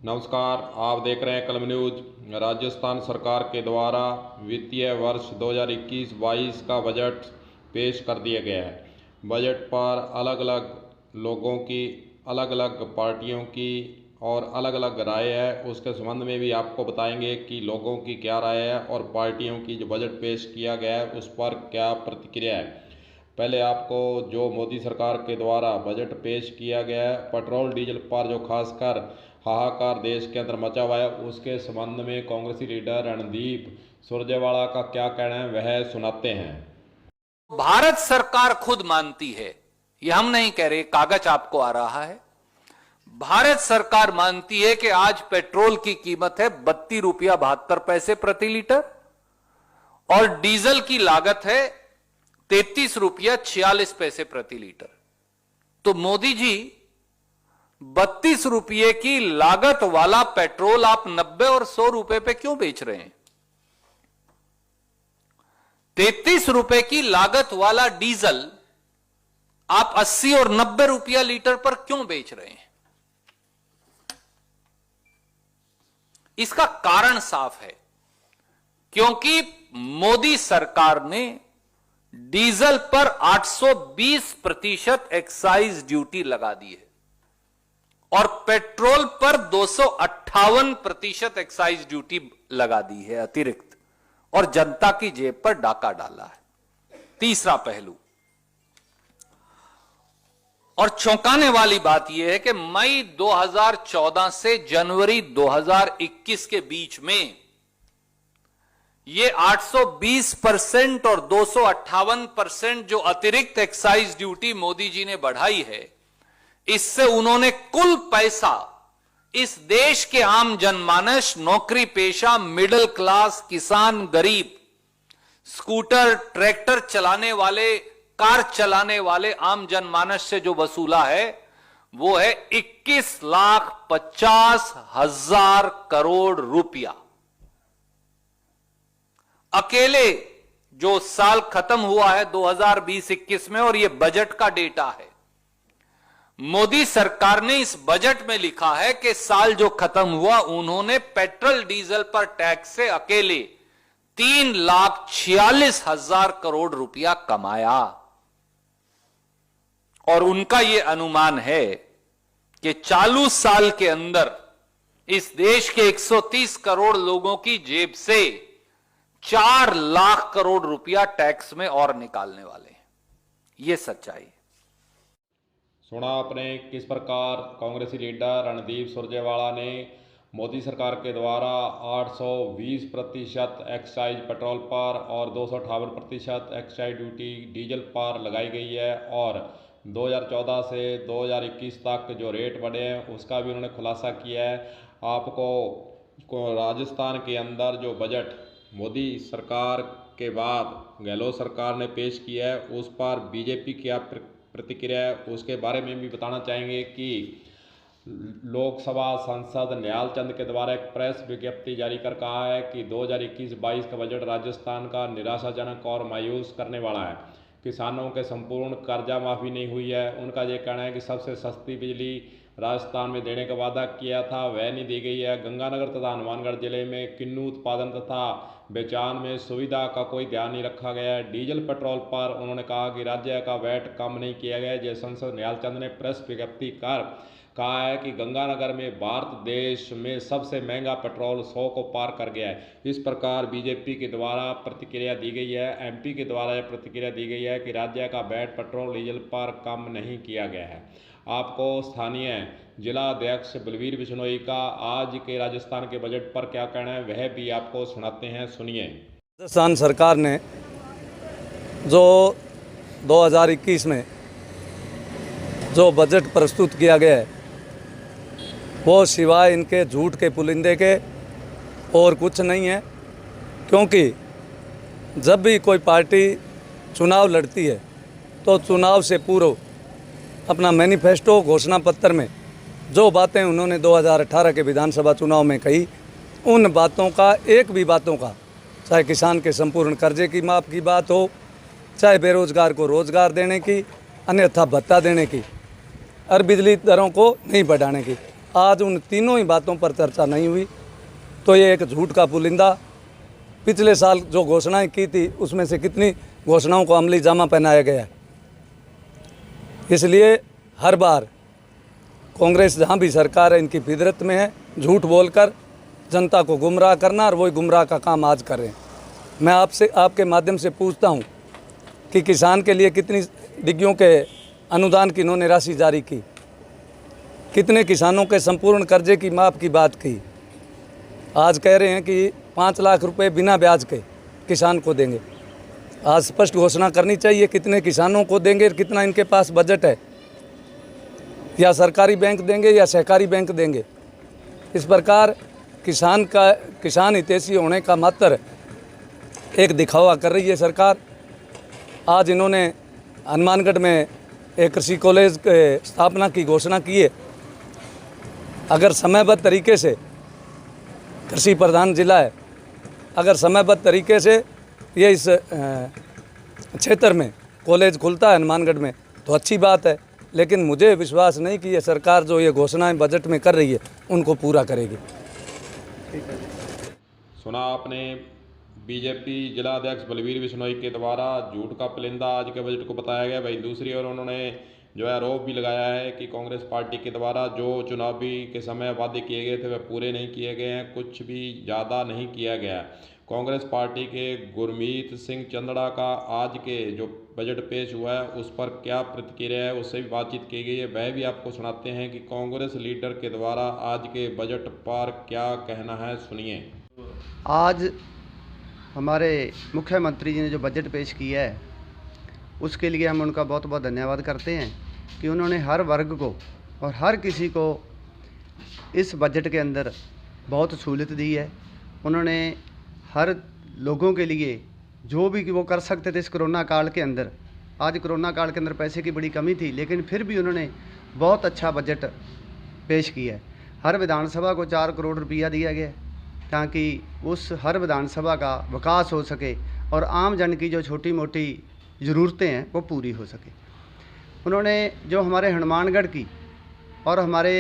नमस्कार, आप देख रहे हैं कलम न्यूज। राजस्थान सरकार के द्वारा वित्तीय वर्ष 2021-22 का बजट पेश कर दिया गया है। बजट पर अलग अलग लोगों की, अलग अलग पार्टियों की और अलग अलग राय है। उसके संबंध में भी आपको बताएंगे कि लोगों की क्या राय है और पार्टियों की जो बजट पेश किया गया है उस पर क्या प्रतिक्रिया है। पहले आपको जो मोदी सरकार के द्वारा बजट पेश किया गया है, पेट्रोल डीजल पर जो खासकर हाहाकार देश के अंदर मचा हुआ है, उसके संबंध में कांग्रेसी लीडर रणदीप सुरजेवाला का क्या कहना है वह सुनाते हैं। भारत सरकार खुद मानती है, ये हम नहीं कह रहे, कागज आपको आ रहा है। भारत सरकार मानती है कि आज पेट्रोल की कीमत है 32 रुपया 72 पैसे प्रति लीटर और डीजल की लागत है 33 रुपया 46 पैसे प्रति लीटर। तो मोदी जी 32 रुपये की लागत वाला पेट्रोल आप 90 और 100 रुपए पे क्यों बेच रहे हैं? 33 रुपए की लागत वाला डीजल आप 80 और 90 रुपया लीटर पर क्यों बेच रहे हैं? इसका कारण साफ है, क्योंकि मोदी सरकार ने डीजल पर 820% एक्साइज ड्यूटी लगा दी है और पेट्रोल पर 258% एक्साइज ड्यूटी लगा दी है अतिरिक्त, और जनता की जेब पर डाका डाला है। तीसरा पहलू और चौंकाने वाली बात यह है कि मई 2014 से जनवरी 2021 के बीच में ये 820% और 258% जो अतिरिक्त एक्साइज ड्यूटी मोदी जी ने बढ़ाई है, इससे उन्होंने कुल पैसा इस देश के आम जनमानस, नौकरी पेशा, मिडिल क्लास, किसान, गरीब, स्कूटर, ट्रैक्टर चलाने वाले, कार चलाने वाले आम जनमानस से जो वसूला है वो है 21,50,000 करोड़ रुपया। अकेले जो साल खत्म हुआ है 2020-21 में, और ये बजट का डेटा है, मोदी सरकार ने इस बजट में लिखा है कि साल जो खत्म हुआ उन्होंने पेट्रोल डीजल पर टैक्स से अकेले 3,46,000 करोड़ रुपया कमाया। और उनका यह अनुमान है कि चालू साल के अंदर इस देश के 130 करोड़ लोगों की जेब से 4 लाख करोड़ रुपया टैक्स में और निकालने वाले हैं। यह सच्चाई। सुना आपने किस प्रकार कांग्रेसी लीडर रणदीप सुरजेवाला ने मोदी सरकार के द्वारा 820% एक्साइज पेट्रोल पर और 258% एक्साइज ड्यूटी डीजल पर लगाई गई है, और 2014 से 2021 तक जो रेट बढ़े हैं उसका भी उन्होंने खुलासा किया है। आपको राजस्थान के अंदर जो बजट मोदी सरकार के बाद गहलोत सरकार ने पेश किया है उस पर बीजेपी की प्रतिक्रिया है, उसके बारे में भी बताना चाहेंगे कि लोकसभा सांसद निहाल चंद के द्वारा एक प्रेस विज्ञप्ति जारी कर कहा है कि 2021-22 का बजट राजस्थान का निराशाजनक और मायूस करने वाला है। किसानों के संपूर्ण कर्जा माफ़ी नहीं हुई है। उनका ये कहना है कि सबसे सस्ती बिजली राजस्थान में देने का वादा किया था वह नहीं दी गई है। गंगानगर तथा हनुमानगढ़ जिले में किन्नू उत्पादन तथा बेचान में सुविधा का कोई ध्यान नहीं रखा गया है। डीजल पेट्रोल पर उन्होंने कहा कि राज्य का वैट कम नहीं किया गया। जय सांसद निहाल चंद ने प्रेस विज्ञप्ति कर कहा है कि गंगानगर में भारत देश में सबसे महंगा पेट्रोल 100 को पार कर गया है। इस प्रकार बीजेपी के द्वारा प्रतिक्रिया दी गई है। एमपी के द्वारा यह प्रतिक्रिया दी गई है कि राज्य का वैट पेट्रोल डीजल पर कम नहीं किया गया है। आपको स्थानीय जिला अध्यक्ष बलवीर बिश्नोई का आज के राजस्थान के बजट पर क्या कहना है वह भी आपको सुनाते हैं, सुनिए। राजस्थान सरकार ने जो 2021 में जो बजट प्रस्तुत किया गया है वो सिवाय इनके झूठ के पुलिंदे के और कुछ नहीं है, क्योंकि जब भी कोई पार्टी चुनाव लड़ती है तो चुनाव से पूर्व अपना मैनिफेस्टो घोषणा पत्र में जो बातें उन्होंने 2018 के विधानसभा चुनाव में कही, उन बातों का एक भी बातों का, चाहे किसान के संपूर्ण कर्जे की माफ़ की बात हो, चाहे बेरोजगार को रोजगार देने की, अन्यथा भत्ता देने की और बिजली दरों को नहीं बढ़ाने की, आज उन तीनों ही बातों पर चर्चा नहीं हुई, तो ये एक झूठ का पुलिंदा। पिछले साल जो घोषणाएं की थी उसमें से कितनी घोषणाओं को अमली जामा पहनाया गया है। इसलिए हर बार कांग्रेस जहाँ भी सरकार है इनकी फितरत में है झूठ बोलकर जनता को गुमराह करना, और वही गुमराह का काम आज कर रहे हैं। मैं आपसे आपके माध्यम से पूछता हूँ कि किसान के लिए कितनी डिग्गियों के अनुदान की इन्होंने राशि जारी की, कितने किसानों के संपूर्ण कर्जे की माफ़ की बात की। आज कह रहे हैं कि 5 लाख रुपए बिना ब्याज के किसान को देंगे। आज स्पष्ट घोषणा करनी चाहिए कितने किसानों को देंगे, कितना इनके पास बजट है, या सरकारी बैंक देंगे या सहकारी बैंक देंगे। इस प्रकार किसान हितैषी होने का मात्र एक दिखावा कर रही है सरकार। आज इन्होंने हनुमानगढ़ में एक कृषि कॉलेज के स्थापना की घोषणा की है। अगर समयबद्ध तरीके से, कृषि प्रधान जिला है, अगर समयबद्ध तरीके से ये इस क्षेत्र में कॉलेज खुलता है हनुमानगढ़ में तो अच्छी बात है, लेकिन मुझे विश्वास नहीं कि ये सरकार जो ये घोषणाएं बजट में कर रही है उनको पूरा करेगी। सुना आपने बीजेपी जिला अध्यक्ष बलवीर बिश्नोई के द्वारा झूठ का पुलिंदा आज के बजट को बताया गया। वहीं दूसरी ओर उन्होंने जो है आरोप भी लगाया है कि कांग्रेस पार्टी के द्वारा जो चुनावी के समय वादे किए गए थे वह पूरे नहीं किए गए हैं, कुछ भी ज़्यादा नहीं किया गया। कांग्रेस पार्टी के गुरमीत सिंह चंदड़ा का आज के जो बजट पेश हुआ है उस पर क्या प्रतिक्रिया है, उससे भी बातचीत की गई है, वह भी आपको सुनाते हैं कि कांग्रेस लीडर के द्वारा आज के बजट पर क्या कहना है, सुनिए। आज हमारे मुख्यमंत्री जी ने जो बजट पेश किया है उसके लिए हम उनका बहुत बहुत धन्यवाद करते हैं कि उन्होंने हर वर्ग को और हर किसी को इस बजट के अंदर बहुत सहूलियत दी है। उन्होंने हर लोगों के लिए जो भी वो कर सकते थे इस कोरोना काल के अंदर, आज कोरोना काल के अंदर पैसे की बड़ी कमी थी लेकिन फिर भी उन्होंने बहुत अच्छा बजट पेश किया है। हर विधानसभा को 4 करोड़ रुपया दिया गया ताकि उस हर विधानसभा का विकास हो सके और आम जन की जो छोटी मोटी ज़रूरतें हैं वो पूरी हो सके। उन्होंने जो हमारे हनुमानगढ़ की और हमारे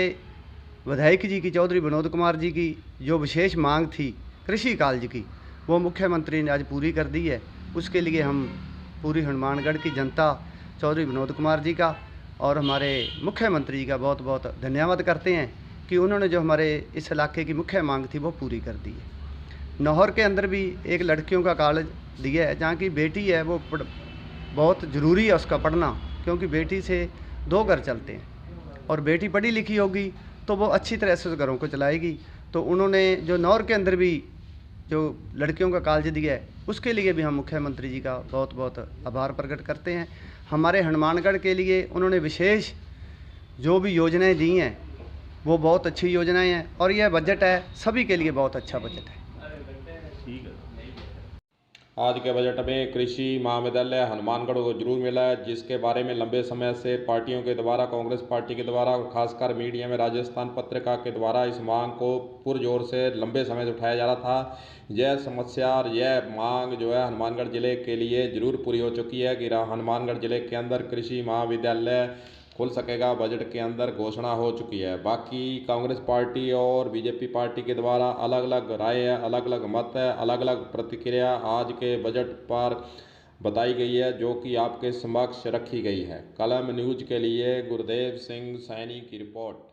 विधायक जी की चौधरी विनोद कुमार जी की जो विशेष मांग थी कृषि काल्ज की, वो मुख्यमंत्री ने आज पूरी कर दी है। उसके लिए हम पूरी हनुमानगढ़ की जनता चौधरी विनोद कुमार जी का और हमारे मुख्यमंत्री जी का बहुत बहुत धन्यवाद करते हैं कि उन्होंने जो हमारे इस इलाके की मुख्य मांग थी वो पूरी कर दी है। नौहर के अंदर भी एक लड़कियों का कॉलेज दिया है जहाँ की बेटी है वो बहुत ज़रूरी है उसका पढ़ना, क्योंकि बेटी से 2 घर चलते हैं और बेटी पढ़ी लिखी होगी तो वो अच्छी तरह से उस घरों को चलाएगी। तो उन्होंने जो नौहर के अंदर भी जो लड़कियों का कॉलेज दिया है उसके लिए भी हम मुख्यमंत्री जी का बहुत बहुत आभार प्रकट करते हैं। हमारे हनुमानगढ़ के लिए उन्होंने विशेष जो भी योजनाएं दी हैं वो बहुत अच्छी योजनाएं हैं और यह बजट है सभी के लिए बहुत अच्छा बजट है। आज के बजट में कृषि महाविद्यालय हनुमानगढ़ को जरूर मिला है, जिसके बारे में लंबे समय से पार्टियों के द्वारा, कांग्रेस पार्टी के द्वारा और खासकर मीडिया में राजस्थान पत्रिका के द्वारा इस मांग को पुरजोर से लंबे समय से उठाया जा रहा था। यह समस्या और यह मांग जो है हनुमानगढ़ जिले के लिए जरूर पूरी हो चुकी है कि हनुमानगढ़ जिले के अंदर कृषि महाविद्यालय खुल सकेगा, बजट के अंदर घोषणा हो चुकी है। बाकी कांग्रेस पार्टी और बीजेपी पार्टी के द्वारा अलग अलग राय है, अलग अलग मत है, अलग अलग प्रतिक्रिया आज के बजट पर बताई गई है जो कि आपके समक्ष रखी गई है। कलम न्यूज़ के लिए गुरदेव सिंह सैनी की रिपोर्ट।